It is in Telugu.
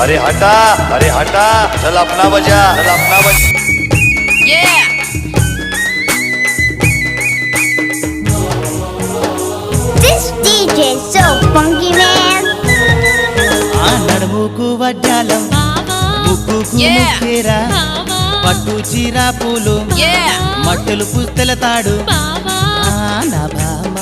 अरे हटा चल अपना बजा Yeah! This DJ is so funky, man. ఆ నడుముకు వడ్డాలం ముక్కుకు Yeah. ముక్కేరా పట్టు చీరా పూలు Yeah! మట్టెలు పుస్తెల తాడు నా భామ